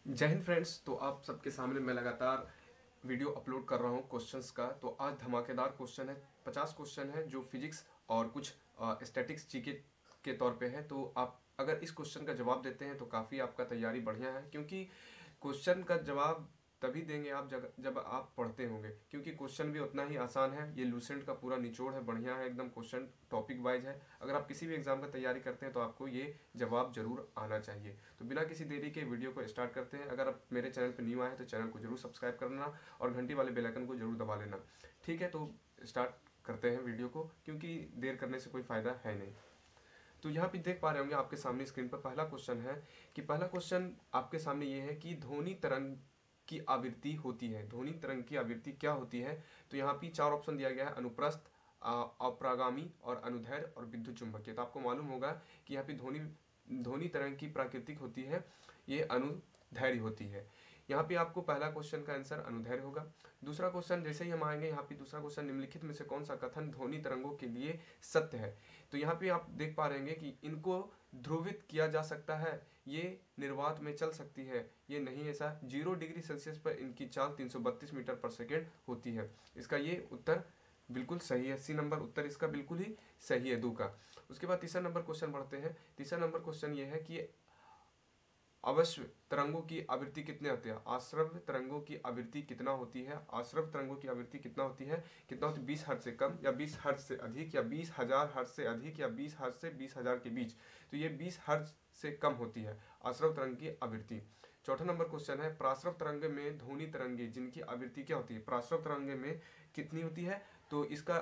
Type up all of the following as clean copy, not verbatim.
जय हिंद फ्रेंड्स। तो आप सबके सामने मैं लगातार वीडियो अपलोड कर रहा हूँ क्वेश्चंस का। तो आज धमाकेदार क्वेश्चन है, 50 क्वेश्चन है जो फिजिक्स और कुछ स्टैटिक्स जीके के तौर पे है। तो आप अगर इस क्वेश्चन का जवाब देते हैं तो काफ़ी आपका तैयारी बढ़िया है, क्योंकि क्वेश्चन का जवाब तभी देंगे आप जब आप पढ़ते होंगे, क्योंकि क्वेश्चन भी उतना ही आसान है। ये लूसेंट का पूरा निचोड़ है, बढ़िया है एकदम। क्वेश्चन टॉपिक वाइज है। अगर आप किसी भी एग्जाम का तैयारी करते हैं तो आपको ये जवाब जरूर आना चाहिए। तो बिना किसी देरी के वीडियो को स्टार्ट करते हैं। अगर आप मेरे चैनल पर न्यू आए हैं तो चैनल को जरूर सब्सक्राइब करना और घंटी वाले बेल आइकन को जरूर दबा लेना। ठीक है, तो स्टार्ट करते हैं वीडियो को, क्योंकि देर करने से कोई फायदा है नहीं। तो यहाँ पे देख पा रहे होंगे आपके सामने स्क्रीन पर पहला क्वेश्चन है कि पहला क्वेश्चन आपके सामने ये है कि ध्वनि तरंग की आवृत्ति होती है। ध्वनि तरंग की आवृत्ति क्या होती है? तो यहाँ पे 4 ऑप्शन दिया गया है, अनुप्रस्थ, अपरागामी और अनुदैर्ध्य और विद्युत चुंबकीय। तो आपको मालूम होगा कि यहाँ पे ध्वनि ध्वनि तरंग की प्राकृतिक होती है, ये अनुदैर्ध्य होती है। यहाँ पे आपको पहला क्वेश्चन का आंसर अनुदैर्ध्य होगा। दूसरा क्वेश्चन जैसे ही हम आएंगे, यहाँ पे दूसरा क्वेश्चन, निम्नलिखित में से कौन सा कथन ध्वनि तरंगों के लिए सत्य है? तो यहाँ पे आप देख पा रहे हैं कि इनको ध्रुवित किया जा सकता है, ये निर्वात में चल सकती है, ये नहीं ऐसा। 0 डिग्री सेल्सियस पर इनकी चाल 332 मीटर पर सेकेंड होती है। इसका ये उत्तर बिल्कुल सही है। सी नंबर उत्तर इसका बिल्कुल ही सही है, दो का। उसके बाद तीसरा नंबर क्वेश्चन बढ़ते हैं। तीसरा नंबर क्वेश्चन ये है कि अवश्य तरंगों की आवृत्ति कितने होती है? आश्रव तरंगों की आवृत्ति कितना होती है? आश्रव तरंगों की आवृत्ति कितना होती है? कितना होती है? 20 हर्ट्ज से कम या 20 हर्ट्ज से अधिक या 20,000 हर्ट्ज से अधिक या 20 हर्ट्ज से 20,000 के बीच। तो ये 20 हर्ट्ज से कम होती है आश्रव तरंग की आवृत्ति। चौथा नंबर क्वेश्चन है, प्राश्रव तरंग में ध्वनि तरंगे जिनकी आवृत्ति क्या होती है? प्राश्रव तरंग में कितनी होती है? तो इसका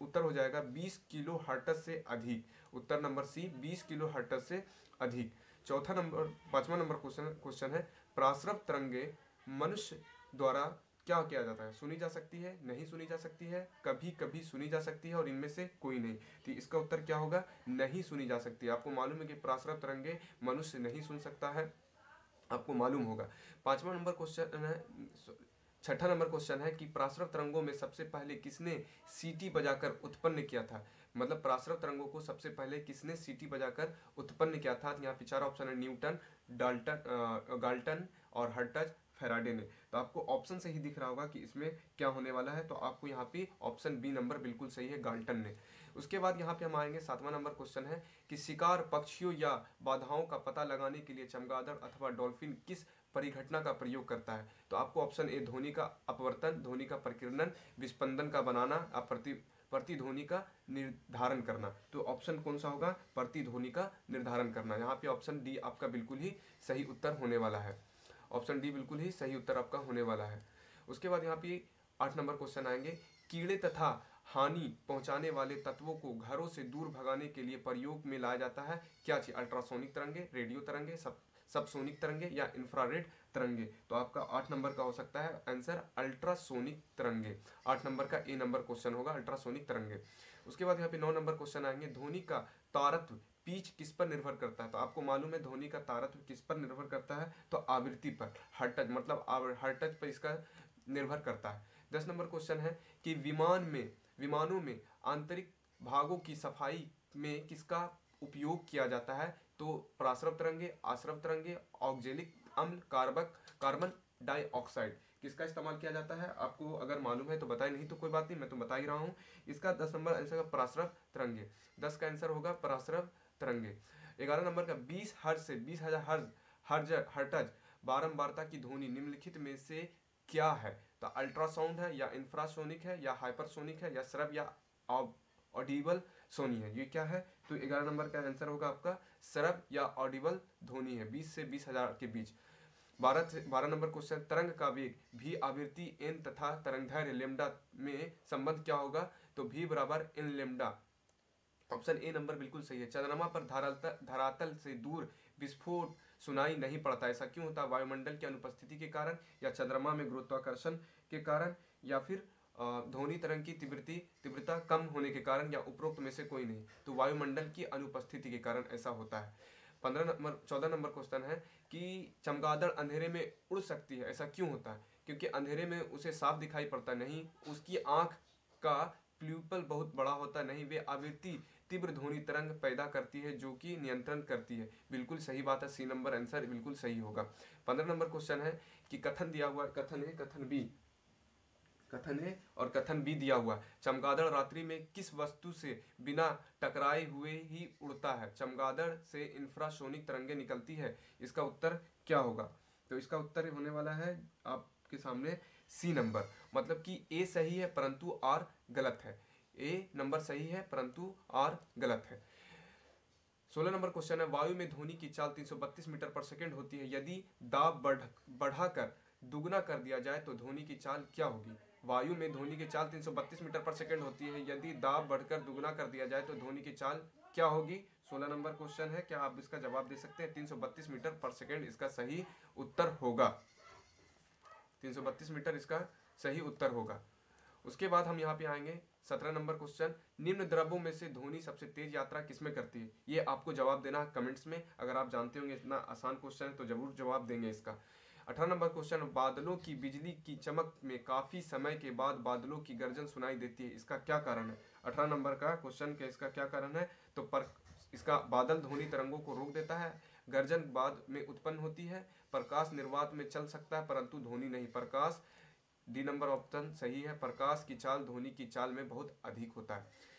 उत्तर हो जाएगा 20 किलो हर्ट्ज से अधिक। उत्तर नंबर सी, 20 किलो हर्ट्ज से अधिक। चौथा नंबर, पांचवा नंबर क्वेश्चन है, प्राश्रव तरंगे मनुष्य द्वारा क्या किया जाता है? सुनी जा सकती है, नहीं सुनी जा सकती है, कभी कभी सुनी जा सकती है और इनमें से कोई नहीं। तो इसका उत्तर क्या होगा? नहीं सुनी जा सकती है। आपको मालूम है कि प्राश्रव तरंगे मनुष्य नहीं सुन सकता है, आपको मालूम होगा। पांचवा नंबर क्वेश्चन है, छठा नंबर क्वेश्चन है कि प्राश्रव तरंगों में सबसे पहले किसने सीटी बजाकर उत्पन्न किया था? मतलब प्राश्रव तरंगों को सबसे पहले किसने सीटी बजाकर उत्पन्न किया था? तो यहाँ पे 4 ऑप्शन है, न्यूटन, गाल्टन और हर्ट्ज, फैराडे ने। तो आपको ऑप्शन से ही दिख रहा होगा कि इसमें क्या होने वाला है। तो आपको यहाँ पे ऑप्शन बी नंबर बिल्कुल सही है, गाल्टन ने। उसके बाद यहाँ पे हम आएंगे, 7वां नंबर क्वेश्चन है कि शिकार पक्षियों या बाधाओं का पता लगाने के लिए चमगादड़ अथवा डॉल्फिन किस परिघटना का प्रयोग करता है? तो आपको ऑप्शन ए ध्वनि का अपवर्तन, ध्वनि का प्रकीर्णन, विस्पंदन का बनाना, प्रतिध्वनि का निर्धारण करना। तो ऑप्शन कौन सा होगा? प्रतिध्वनि का निर्धारण करना। यहाँ पे ऑप्शन डी आपका बिल्कुल ही सही उत्तर होने वाला है। ऑप्शन डी बिल्कुल ही सही उत्तर आपका होने वाला है। उसके बाद यहाँ पे 8 नंबर क्वेश्चन आएंगे, कीड़े तथा हानि पहुंचाने वाले तत्वों को घरों से दूर भगाने के लिए प्रयोग में लाया जाता है क्या चीज? अल्ट्रासोनिक तरंगे, रेडियो तरंगे, सबसोनिक तरंगे या इंफ्रारेड तरंगे। तो आपका 8 नंबर का हो सकता है आंसर अल्ट्रासोनिक तरंगे। 8 नंबर का ए नंबर क्वेश्चन होगा, अल्ट्रासोनिक तरंगे। उसके बाद यहाँ पे 9 नंबर क्वेश्चन आएंगे, ध्वनि का तारत्व पिच किस पर निर्भर करता है? तो आपको मालूम है ध्वनि का तारत्व किस पर निर्भर करता है? तो आवृत्ति पर, हर्ट्ज, मतलब हर्ट्ज पर इसका निर्भर करता है। 10 नंबर क्वेश्चन है कि विमानों में आंतरिक भागों की सफाई में किसका उपयोग किया जाता है? तो प्राश्रव तरंगे, आश्रव तरंगे, ऑक्जेलिक अम्ल, कार्बन डाइऑक्साइड, किसका इस्तेमाल किया जाता है? आपको अगर मालूम है तो बताए, नहीं तो कोई बात नहीं, मैं तो बता ही रहा हूँ। इसका 10 नंबर आंसर का प्राश्रव तरंगे। 10 का आंसर होगा प्राश्रव तरंगे। 11 नंबर का 20 हर्ट्ज से 20,000 हर्ट्ज बारंबारता की ध्वनि निम्नलिखित में से क्या है? तो अल्ट्रासाउंड है या इंफ्रासोनिक है या हाइपरसोनिक है या श्रव्य या ऑडिबल सोनी है? ये क्या है? तो 11 नंबर का आंसर होगा आपका श्रव्य या ऑडिबल ध्वनि है, 20 से 20,000 के बीच। 12 नंबर क्वेश्चन, तरंग का वेग भी आवृत्ति एन तथा तरंगदैर्घ्य लेमडा में संबंध क्या होगा? तो भी बराबर n lambda. Option A number बिल्कुल सही है। चंद्रमा पर धरातल से दूर विस्फोट सुनाई नहीं पड़ता, ऐसा क्यों होता? वायुमंडल की अनुपस्थिति के कारण, या चंद्रमा में गुरुत्वाकर्षण के कारण, या फिर ध्वनि तरंग की तीव्रता कम होने के कारण, या उपरोक्त में से कोई नहीं। तो वायुमंडल की अनुपस्थिति के कारण ऐसा होता है। 14 नंबर क्वेश्चन है कि चमगादड़ अंधेरे में उड़ सकती है, ऐसा क्यों होता है? क्योंकि अंधेरे में उसे साफ दिखाई पड़ता नहीं, उसकी आंख का प्यूपल बहुत बड़ा होता नहीं, वे आवृत्ति तीव्र ध्वनि तरंग पैदा करती है जो कि नियंत्रण करती है। बिल्कुल सही बात है, सी नंबर आंसर बिल्कुल सही होगा। 15 नंबर क्वेश्चन है कि कथन दिया हुआ है, कथन है, कथन बी, कथन है और कथन भी दिया हुआ है। चमगादड़ रात्रि में किस वस्तु से बिना टकराए हुए ही उड़ता है? चमगादड़ से इंफ्रासोनिक तरंगे निकलती है। इसका उत्तर क्या होगा? तो इसका उत्तर होने वाला है आपके सामने सी नंबर, मतलब कि ए सही है परंतु आर गलत है। ए नंबर सही है परंतु आर गलत है। 16 नंबर क्वेश्चन है, वायु में ध्वनि की चाल 332 मीटर पर सेकंड होती है, यदि दाब बढ़ाकर दुगना कर दिया जाए तो ध्वनि की चाल क्या होगी? वायु में ध्वनि की चाल 332 मीटर पर सेकंड होती है, यदि दाब बढ़कर दुगना कर दिया जाए तो ध्वनि की चाल क्या होगी? 16 नंबर क्वेश्चन है, क्या आप इसका जवाब दे सकते हैं? 332 मीटर पर सेकंड इसका सही उत्तर होगा। 332 मीटर इसका सही उत्तर होगा। उसके बाद हम यहाँ पे आएंगे 17 नंबर क्वेश्चन, निम्न द्रव्यों में से ध्वनि सबसे तेज यात्रा किसमें करती है? ये आपको जवाब देना है कमेंट्स में। अगर आप जानते होंगे इतना आसान क्वेश्चन है तो जरूर जवाब देंगे इसका। 18 नंबर क्वेश्चन, बादलों की बिजली की चमक में काफी समय के बाद बादलों की गर्जन सुनाई देती है, इसका क्या कारण है? 18 नंबर का क्वेश्चन के इसका क्या कारण है? तो इसका बादल ध्वनि तरंगों को रोक देता है, गर्जन बाद में उत्पन्न होती है, प्रकाश निर्वात में चल सकता है परंतु ध्वनि नहीं। प्रकाश, डी नंबर ऑप्शन सही है, प्रकाश की चाल ध्वनि की चाल में बहुत अधिक होता है।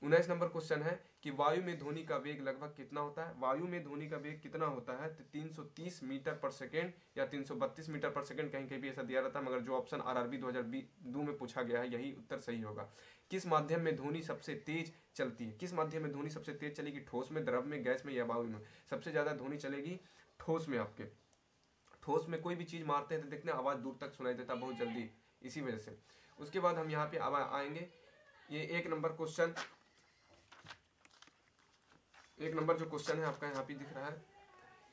19 नंबर क्वेश्चन है कि वायु में ध्वनि का वेग लगभग कितना होता है? वायु में ध्वनि का वेग कितना होता है? तो 330 मीटर पर सेकेंड या 332 मीटर पर सेकेंड, कहीं कहीं भी ऐसा दिया रहता है, मगर जो ऑप्शन आरआरबी 2022 में पूछा गया है यही उत्तर सही होगा। किस माध्यम में ध्वनि सबसे तेज चलती है? किस माध्यम में ध्वनि सबसे तेज चलेगी? ठोस में, द्रव में, गैस में या वायु में? सबसे ज्यादा ध्वनि चलेगी ठोस में। आपके ठोस में कोई भी चीज मारते हैं तो देखते हैं आवाज दूर तक सुनाई देता बहुत जल्दी, इसी वजह से। उसके बाद हम यहाँ पे आएंगे, ये 1 नंबर क्वेश्चन, 1 नंबर जो क्वेश्चन है आपका यहाँ पे दिख रहा है,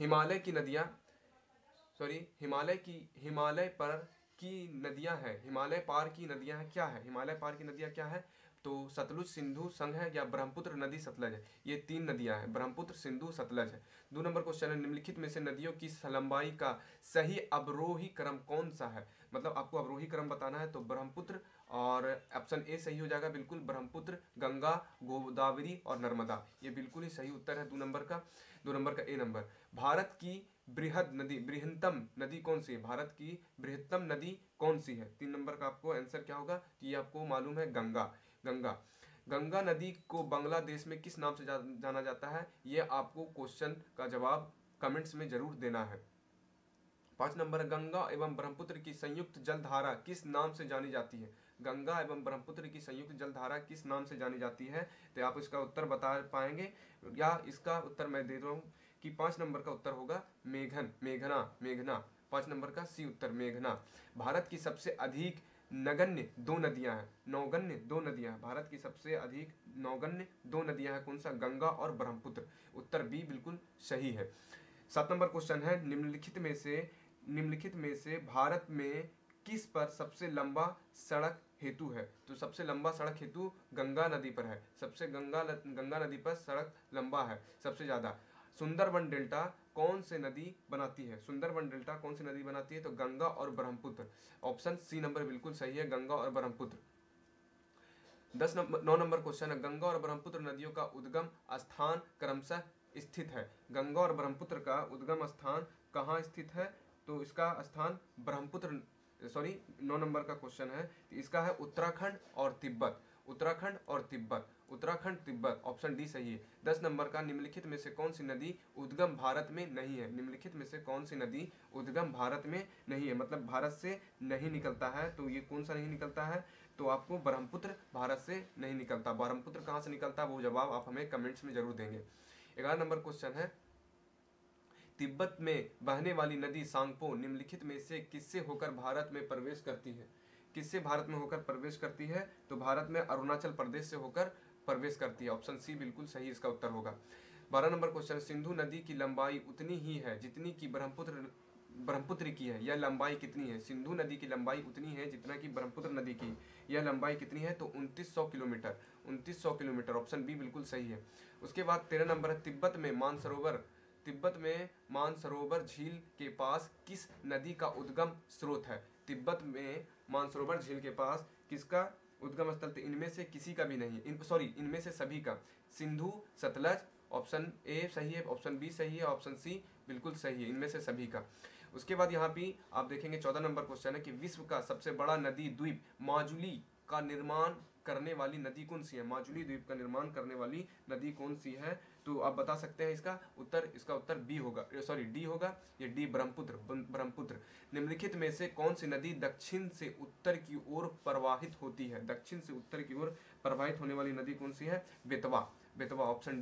हिमालय की नदियाँ, हिमालय पर की नदियाँ हैं, हिमालय पार की नदियाँ हैं, क्या है? हिमालय पार की नदियाँ क्या है? तो सतलुज, सिंधु, संघ है या ब्रह्मपुत्र नदी, सतलज है। ये 3 नदियां हैं, ब्रह्मपुत्र, सिंधु, सतलज है। 2 नंबर क्वेश्चन है, निम्नलिखित में से नदियों की लंबाई का सही अवरोही क्रम कौन सा है? मतलब आपको अवरोही क्रम बताना है तो ब्रह्मपुत्र, और ऑप्शन ए सही हो जाएगा बिल्कुल, ब्रह्मपुत्र, गंगा, गोदावरी और नर्मदा, ये बिल्कुल ही सही उत्तर है 2 नंबर का। 2 नंबर का ए नंबर। भारत की बृहत्तम नदी कौन सी है? भारत की बृहत्तम नदी कौन सी है? 3 नंबर का आपको आंसर क्या होगा? ये आपको मालूम है, गंगा। गंगा गंगा नदी को बांग्लादेश में किस नाम से जाना जाता है? ये आपको क्वेश्चन का जवाब कमेंट्स में जरूर देना है। 5 नंबर, गंगा एवं ब्रह्मपुत्र की संयुक्त जलधारा किस नाम से जानी जाती है? गंगा एवं ब्रह्मपुत्र की संयुक्त जलधारा किस नाम से जानी जाती है? तो आप इसका उत्तर बता पाएंगे, या इसका उत्तर मैं दे रहा हूँ कि 5 नंबर का उत्तर होगा मेघना। 5 नंबर का सी उत्तर, मेघना। भारत की सबसे अधिक नगण्य 2 नदियां हैं, नौगण्य 2 नदियां हैं, भारत की सबसे अधिक नौगण्य 2 नदियां हैं, कौन सा? गंगा और ब्रह्मपुत्र। उत्तर बी बिल्कुल सही है। 7 नंबर क्वेश्चन है, निम्नलिखित में से भारत में किस पर सबसे लंबा सड़क हेतु है? तो सबसे लंबा सड़क हेतु गंगा नदी पर है, गंगा नदी पर सड़क लंबा है सबसे ज्यादा। सुंदरबन डेल्टा कौन से नदी बनाती है? सुंदरबन डेल्टा कौन सी नदी बनाती है? तो गंगा और ब्रह्मपुत्र। ऑप्शन सी नंबर बिल्कुल सही है, गंगा और ब्रह्मपुत्र। 9 नंबर क्वेश्चन है, गंगा और ब्रह्मपुत्र नदियों का उद्गम स्थान क्रमशः स्थित है? गंगा और ब्रह्मपुत्र का उद्गम स्थान कहाँ स्थित है? तो इसका स्थान 9 नंबर का क्वेश्चन है, इसका है उत्तराखंड और तिब्बत। उत्तराखंड तिब्बत, ऑप्शन डी सही है। 10 नंबर का, निम्नलिखित में से कौन सी नदी उद्गम भारत में नहीं है? निम्नलिखित में से कौन सी नदी उद्गम भारत में नहीं है, मतलब भारत से नहीं निकलता है, तो ये कौन सा नहीं निकलता है? तो आपको ब्रह्मपुत्र भारत से नहीं निकलता। ब्रह्मपुत्र कहाँ से निकलता है वो जवाब आप हमें कमेंट्स में जरूर देंगे। 11 नंबर क्वेश्चन है, तिब्बत में बहने वाली नदी सांगपो निम्नलिखित में से किससे होकर भारत में प्रवेश करती है? किससे भारत में होकर प्रवेश करती है? तो भारत में अरुणाचल प्रदेश से होकर प्रवेश करती है, ऑप्शन सी बिल्कुल सही इसका उत्तर होगा। 12 नंबर क्वेश्चन, सिंधु नदी की लंबाई उतनी ही है जितनी की ब्रह्मपुत्र की है, यह लंबाई कितनी है? सिंधु नदी की लंबाई उतनी है जितना की ब्रह्मपुत्र नदी की, यह लंबाई कितनी है? तो 2900 किलोमीटर, 2900 किलोमीटर, ऑप्शन बी बिल्कुल सही है। उसके बाद 13 नंबर है, तिब्बत में मानसरोवर झील के पास किस नदी का उद्गम स्रोत है? तिब्बत में मानसरोवर झील के पास किसका उद्गम स्थल तो इनमें से किसी का भी नहीं है, इनमें से सभी का। सिंधु, सतलज, ऑप्शन ए सही है, ऑप्शन बी सही है, ऑप्शन सी बिल्कुल सही है, इनमें से सभी का। उसके बाद यहाँ पे आप देखेंगे 14 नंबर क्वेश्चन है कि विश्व का सबसे बड़ा नदी द्वीप माजुली का निर्माण करने वाली नदी कौन सी है? माजुली द्वीप का निर्माण करने वाली नदी कौन सी है? तो आप बता सकते हैं इसका उत्तर बी होगा, डी होगा, ये डी ब्रह्मपुत्र। निम्नलिखित में से कौन सी नदी दक्षिण से उत्तर की ओर प्रवाहित होती है? दक्षिण से उत्तर की ओर प्रवाहित होने वाली नदी कौन सी है? बेतवा। ऑप्शन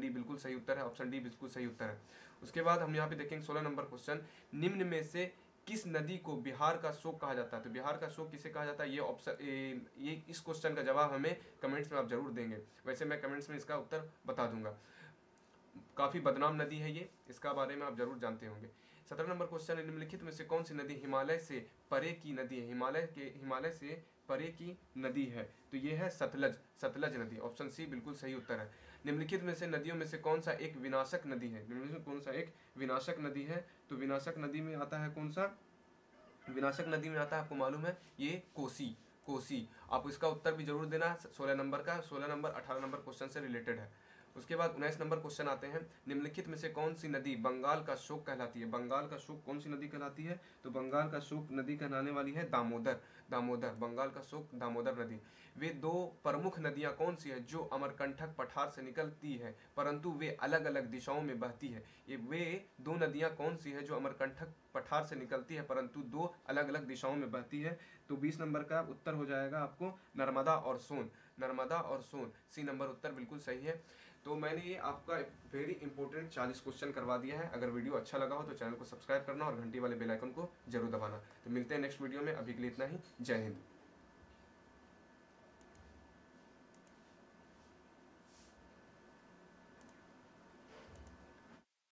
डी बिल्कुल सही उत्तर है, ऑप्शन डी बिल्कुल सही उत्तर है। उसके बाद हम यहाँ पे देखेंगे 16 नंबर क्वेश्चन, निम्न में से किस नदी को बिहार का शोक कहा जाता है? तो बिहार का शोक किसे कहा जाता है? ये इस क्वेश्चन का जवाब हमें कमेंट्स में आप जरूर देंगे, वैसे मैं कमेंट्स में इसका उत्तर बता दूंगा। काफी बदनाम नदी है ये, इसका बारे में आप जरूर जानते होंगे। 17 नंबर क्वेश्चन है, निम्नलिखित में से कौन सी नदी हिमालय से परे की नदी है? हिमालय से परे की नदी है, तो ये है सतलज नदी, ऑप्शन सी बिल्कुल सही उत्तर है। निम्नलिखित में से नदियों में से कौन सा एक विनाशक नदी है? निम्नलिखित कौन सा एक विनाशक नदी है? तो विनाशक नदी में आता है कौन सा? विनाशक नदी में आता है, आपको मालूम है, ये कोसी। आप इसका उत्तर भी जरूर देना, 16 नंबर का, 16 नंबर 18 नंबर क्वेश्चन से रिलेटेड है। उसके बाद 19 नंबर क्वेश्चन आते हैं, निम्नलिखित में से कौन सी नदी बंगाल का शोक कहलाती है? बंगाल का शोक कौन सी नदी कहलाती है? तो बंगाल का शोक नदी कहलाने वाली है दामोदर। बंगाल का शोक दामोदर नदी। वे दो प्रमुख नदियां कौन सी है जो अमरकंटक पठार से निकलती है परंतु वे अलग अलग दिशाओं में बहती है? ये वे दो नदियां कौन सी है जो अमरकंटक पठार से निकलती है परंतु दो अलग अलग दिशाओं में बहती है? तो 20 नंबर का उत्तर हो जाएगा आपको नर्मदा और सोन। सी नंबर उत्तर बिल्कुल सही है। तो मैंने ये आपका वेरी इंपॉर्टेंट 40 क्वेश्चन करवा दिया है। अगर वीडियो अच्छा लगा हो तो चैनल को सब्सक्राइब करना और घंटी वाले बेल आइकन को जरूर दबाना। तो मिलते हैं नेक्स्ट वीडियो में, अभी के लिए इतना ही। जय हिंद।